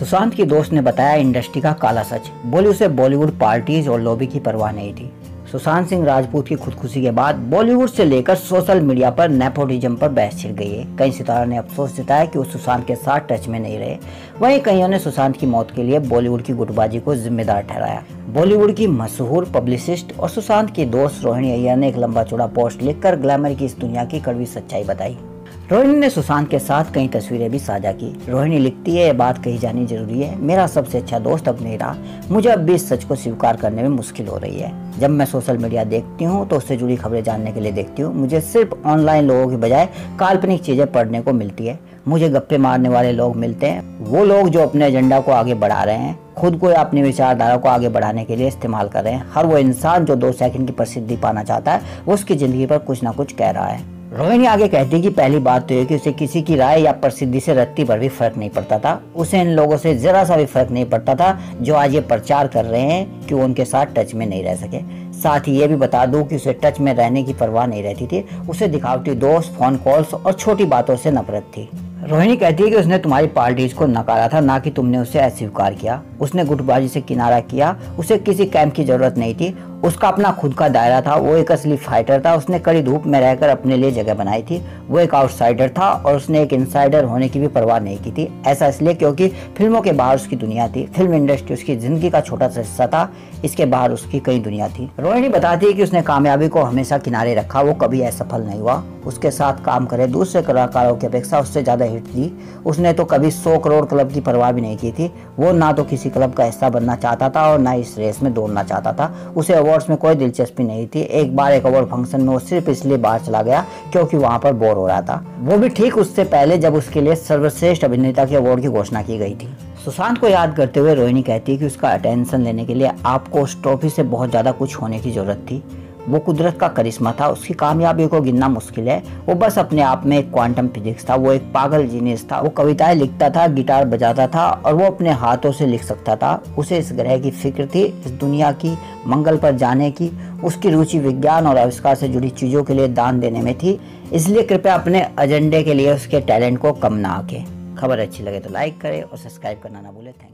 सुशांत की दोस्त ने बताया इंडस्ट्री का काला सच, बोली उसे बॉलीवुड पार्टीज और लॉबी की परवाह नहीं थी। सुशांत सिंह राजपूत की खुदकुशी के बाद बॉलीवुड से लेकर सोशल मीडिया पर नेपोटिज्म पर बहस छिड़ गई है। कई सितारों ने अफसोस जताया कि वो सुशांत के साथ टच में नहीं रहे। वहीं कईयों ने सुशांत की मौत के लिए बॉलीवुड की गुटबाजी को जिम्मेदार ठहराया। बॉलीवुड की मशहूर पब्लिसिस्ट और सुशांत की दोस्त रोहिणी अय्यर ने एक लंबा चौड़ा पोस्ट लिखकर ग्लैमर की इस दुनिया की कड़वी सच्चाई बताई। रोहिणी ने सुशांत के साथ कई तस्वीरें भी साझा की। रोहिणी लिखती है, ये बात कही जानी जरूरी है, मेरा सबसे अच्छा दोस्त अब नहीं रहा। मुझे अब भी इस सच को स्वीकार करने में मुश्किल हो रही है। जब मैं सोशल मीडिया देखती हूँ तो उससे जुड़ी खबरें जानने के लिए देखती हूँ। मुझे सिर्फ ऑनलाइन लोगों की बजाय काल्पनिक चीजें पढ़ने को मिलती है। मुझे गप्पे मारने वाले लोग मिलते हैं, वो लोग जो अपने एजेंडा को आगे बढ़ा रहे हैं, खुद को या अपनी विचारधारा को आगे बढ़ाने के लिए इस्तेमाल कर रहे हैं। हर वो इंसान जो 2 सेकंड की प्रसिद्धि पाना चाहता है वो उसकी जिंदगी पर कुछ ना कुछ कह रहा है। रोहिणी आगे कहती है कि पहली बात तो ये कि उसे किसी की राय या प्रसिद्धि से रत्ती भर भी फर्क नहीं पड़ता था। उसे इन लोगों से जरा सा भी फर्क नहीं पड़ता था जो आज ये प्रचार कर रहे हैं कि वो उनके साथ टच में नहीं रह सके। साथ ही ये भी बता दूं कि उसे टच में रहने की परवाह नहीं रहती थी। उसे दिखावटी दोस्त, फोन कॉल्स और छोटी बातों से नफरत थी। रोहिणी कहती है कि उसने तुम्हारी पार्टीज को नकारा था, ना कि तुमने उसे अस्वीकार किया। उसने गुटबाजी से किनारा किया। उसे किसी कैंप की जरूरत नहीं थी। उसका अपना खुद का दायरा था। वो एक असली फाइटर था। उसने कड़ी धूप में रहकर अपने लिए जगह बनाई थी। वो एक आउटसाइडर था और उसने एक इनसाइडर होने की भी परवाह नहीं की थी। ऐसा इसलिए क्योंकि फिल्मों के बाहर उसकी दुनिया थी। फिल्म इंडस्ट्री उसकी जिंदगी का छोटा सा हिस्सा था। इसके बाहर उसकी कई दुनिया थी। रोहिणी बताती है कि उसने कामयाबी को हमेशा किनारे रखा। वो कभी असफल नहीं हुआ। उसके साथ काम करे दूसरे कलाकारों की अपेक्षा उससे ज्यादा हिट दी। उसने तो कभी 100 करोड़ क्लब की परवाह भी नहीं की थी। वो ना तो किसी क्लब का हिस्सा बनना चाहता था और ना इस रेस में दौड़ना चाहता था। उसे अवार्ड्स में कोई दिलचस्पी नहीं थी। एक बार एक अवार्ड फंक्शन में वो सिर्फ इसलिए बाहर चला गया क्योंकि वहां पर बोर हो रहा था। वो भी ठीक उससे पहले जब उसके लिए सर्वश्रेष्ठ अभिनेता के अवार्ड की घोषणा की गई थी। सुशांत को याद करते हुए रोहिणी कहती है कि उसका अटेंशन लेने के लिए आपको उस ट्रॉफी से बहुत ज्यादा कुछ होने की जरूरत थी। वो कुदरत का करिश्मा था। उसकी कामयाबी को गिनना मुश्किल है। वो बस अपने आप में एक क्वांटम फिजिक्स था। वो एक पागल जीनियस था। वो कविताएं लिखता था, गिटार बजाता था और वो अपने हाथों से लिख सकता था। उसे इस ग्रह की फिक्र थी, इस दुनिया की, मंगल पर जाने की। उसकी रुचि विज्ञान और आविष्कार से जुड़ी चीजों के लिए दान देने में थी। इसलिए कृपया अपने एजेंडे के लिए उसके टैलेंट को कम ना आके। खबर अच्छी लगे तो लाइक करें और सब्सक्राइब करना ना भूलें। Thank you.